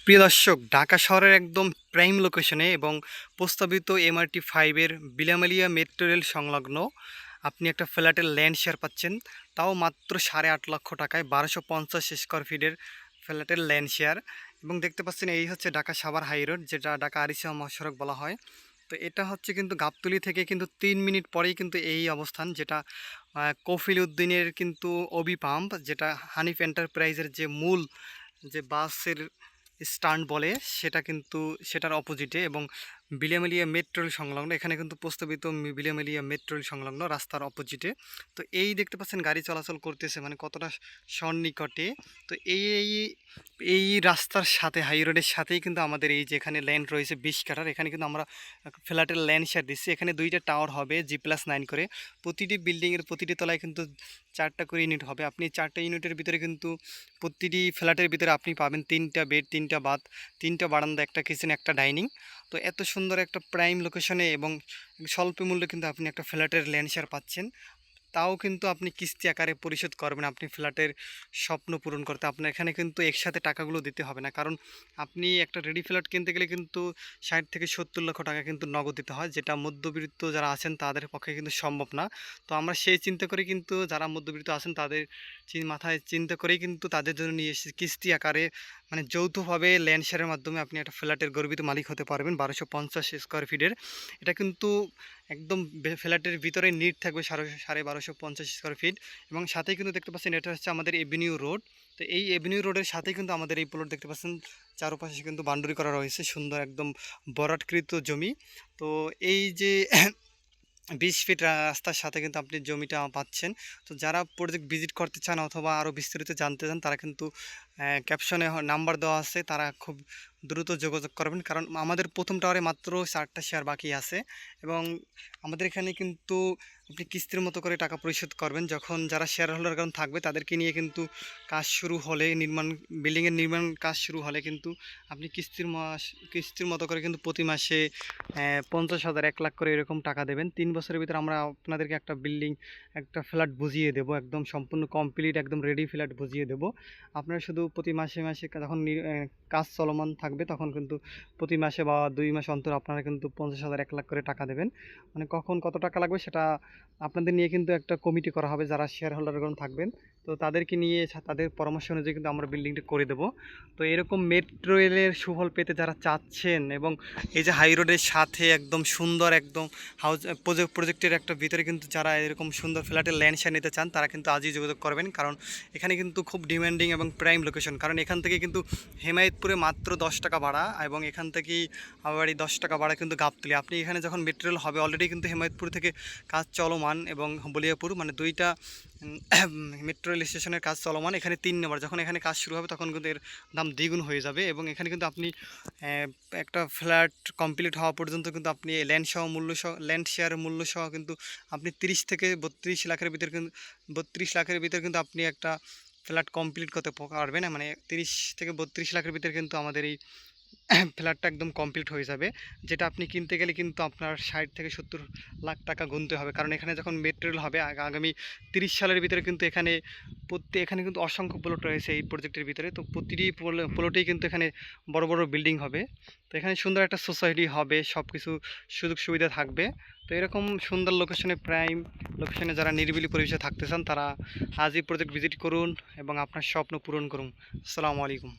প্রিয় দর্শক, ঢাকা শহরের একদম প্রাইম লোকেশনে এবং প্রস্তাবিত MRT-5 বিলামালিয়া মেট্রো রেল সংলগ্ন আপনি একটা ফ্ল্যাটের ল্যান্ড শেয়ার পাচ্ছেন, তাও মাত্র 8.5 লক্ষ টাকায় 1250 স্কোয়ার ফিটের ফ্ল্যাটের ল্যান্ড শেয়ার। এবং দেখতে পাচ্ছেন এই হচ্ছে ঢাকা সাভার হাই রোড, যেটা ঢাকা আরিচা মহাসড়ক বলা হয়। তো এটা হচ্ছে কিন্তু গাবতলী থেকে কিন্তু 3 মিনিট পরেই কিন্তু এই অবস্থান, যেটা কফিল উদ্দিনের কিন্তু অবি পাম্প, যেটা হানিফ এন্টারপ্রাইজের যে মূল যে বাসের স্ট্যান্ড বলে, সেটা কিন্তু সেটার অপোজিটে এবং বিলিয়ামিলিয়া মেট্রো রেল সংলগ্ন। এখানে কিন্তু প্রস্তাবিত বিলিয়ামিলিয়া মেট্রো রেল সংলগ্ন রাস্তার অপোজিটে। তো এই দেখতে পাচ্ছেন গাড়ি চলাচল করতেছে, মানে কতটা সন্নিকটে। তো এই রাস্তার সাথে, হাই রোডের সাথেই কিন্তু আমাদের এই যে এখানে ল্যান্ড রয়েছে 20 কাঠার। এখানে কিন্তু আমরা ফ্ল্যাটের ল্যান্ড শেয়ার দিচ্ছি। এখানে 2টা টাওয়ার হবে G+9 করে। প্রতিটি বিল্ডিংয়ের প্রতিটি তলায় কিন্তু 4টা করে ইউনিট হবে। আপনি 4টা ইউনিটের ভিতরে কিন্তু প্রতিটি ফ্ল্যাটের ভিতরে আপনি পাবেন 3টা বেড, 3টা বাথ, 3টা বারান্দা, একটা কিচেন, একটা ডাইনিং। তো এত সুন্দর একটা প্রাইম লোকেশনে এবং স্বল্প মূল্যে কিন্তু আপনি একটা ফ্ল্যাটের ল্যান্ড শেয়ার পাচ্ছেন। তাও কিন্তু আপনি কিস্তি আকারে পরিশোধ করবেন আপনি ফ্ল্যাটের স্বপ্ন পূরণ করতে। আপনার এখানে কিন্তু একসাথে টাকাগুলো দিতে হবে না, কারণ আপনি একটা রেডি ফ্ল্যাট কিনতে গেলে কিন্তু 60 থেকে 70 লক্ষ টাকা কিন্তু নগদ দিতে হয়, যেটা মধ্যবিত্ত যারা আছেন তাদের পক্ষে কিন্তু সম্ভব না। তো আমরা সেই চিন্তা করে কিন্তু যারা মধ্যবিত্ত আছেন তাদের মাথায় চিন্তা করেই কিন্তু তাদের জন্য নিয়ে এসেছি কিস্তি আকারে, মানে যৌথভাবে ল্যান্ড শেয়ারের মাধ্যমে আপনি একটা ফ্ল্যাটের গর্বিত মালিক হতে পারবেন 1250 স্কোয়ার ফিটের। এটা কিন্তু একদম ফ্ল্যাটের ভিতরে নিট থাকবে 1250 স্কোয়ার ফিট। এবং সাথেই কিন্তু দেখতে পাচ্ছেন এটা হচ্ছে আমাদের এভিনিউ রোড। তো এই এভিনিউ রোডের সাথেই কিন্তু আমাদের এই প্লট দেখতে পাচ্ছেন, চারপাশে কিন্তু বাউন্ডারি করা রয়েছে, সুন্দর একদম ভরাটকৃত জমি। তো এই যে 20 ফিট রাস্তার সাথে কিন্তু আপনি জমিটা পাচ্ছেন। তো যারা প্রজেক্ট ভিজিট করতে চান অথবা আরও বিস্তারিত জানতে চান, তারা কিন্তু ক্যাপশনে নাম্বার দেওয়া আছে, তারা খুব দ্রুত যোগাযোগ করবেন, কারণ আমাদের প্রথম টাওয়ারে মাত্র 4টা শেয়ার বাকি আছে। এবং আমাদের এখানে কিন্তু আপনি কিস্তির মতো করে টাকা পরিশোধ করবেন, যখন যারা শেয়ার হোল্ডারগণ থাকবে তাদেরকে নিয়ে কিন্তু কাজ শুরু হলে, বিল্ডিংয়ের নির্মাণ কাজ শুরু হলে কিন্তু আপনি কিস্তির মতো করে কিন্তু প্রতি মাসে 50,000, 1 লাখ করে এরকম টাকা দেবেন। 3 বছরের ভিতরে আমরা আপনাদেরকে একটা বিল্ডিং, একটা ফ্ল্যাট বুঝিয়ে দেবো, একদম সম্পূর্ণ কমপ্লিট, একদম রেডি ফ্ল্যাট বুঝিয়ে দেবো। আপনারা শুধু প্রতি মাসে মাসে যখন কাজ চলমান থাকবে তখন কিন্তু প্রতি মাসে বা 2 মাস অন্তর আপনারা কিন্তু 50,000, 1 লাখ করে টাকা দেবেন। মানে কখন কত টাকা লাগবে সেটা আপনাদের নিয়ে কিন্তু একটা কমিটি করা হবে, যারা শেয়ার হোল্ডারগণ থাকবেন। তো তাদেরকে নিয়ে তাদের পরামর্শ অনুযায়ী কিন্তু আমরা বিল্ডিংটা করে দেবো। তো এরকম মেট্রো রেলের সুফল পেতে যারা চাচ্ছেন, এবং এই যে হাই রোডের সাথে একদম সুন্দর, একদম হাউস প্রজেক্টের একটা ভিতরে কিন্তু যারা এরকম সুন্দর ফ্ল্যাটের ল্যান্ড শেয়ার নিতে চান, তারা কিন্তু আজই যোগাযোগ করবেন, কারণ এখানে কিন্তু খুব ডিমান্ডিং এবং প্রাইম লোকেশন। কারণ এখান থেকে কিন্তু হেমায়েতপুরে মাত্র 10 টাকা ভাড়া, এবং এখান থেকেই আবার 10 টাকা ভাড়া কিন্তু গাবতলী। আপনি এখানে যখন মেট্রো রেল হবে, অলরেডি কিন্তু হেমায়েতপুর থেকে কাজ চলমান, এবং বলিয়াপুর, মানে 2টা মেট্রো রেল স্টেশনের কাজ চলমান। এখানে 3 নম্বর, যখন এখানে কাজ শুরু হবে তখন কিন্তু এর দাম দ্বিগুণ হয়ে যাবে। এবং এখানে কিন্তু আপনি একটা ফ্ল্যাট কমপ্লিট হওয়া পর্যন্ত কিন্তু আপনি ল্যান্ড শেয়ার মূল্য সহ কিন্তু আপনি 30 থেকে 32 লাখের ভিতরে কিন্তু 32 লাখের ভিতরে কিন্তু আপনি একটা ফ্ল্যাট কমপ্লিট করতে পারবেন। মানে 30 থেকে 32 লাখের ভিতরে কিন্তু আমাদের এই ফ্ল্যাটটা একদম কমপ্লিট হয়ে যাবে, যেটা আপনি কিনতে গেলে কিন্তু আপনার 60 থেকে 70 লাখ টাকা গুনতে হবে। কারণ এখানে যখন মেট্রো রেল হবে আগামী 30 সালের ভিতরে কিন্তু এখানে কিন্তু অসংখ্য প্লট রয়েছে এই প্রজেক্টের ভিতরে। তো প্রতিটি প্লটেই কিন্তু এখানে বড় বড় বিল্ডিং হবে। তো এখানে সুন্দর একটা সোসাইটি হবে, সব কিছু সুযোগ সুবিধা থাকবে। তো এরকম সুন্দর লোকেশনে, প্রাইম লোকেশনে যারা নিরিবিলি পরিবেশে থাকতে চান, তারা আজই প্রজেক্ট ভিজিট করুন এবং আপনার স্বপ্ন পূরণ করুন। আসসালামু আলাইকুম।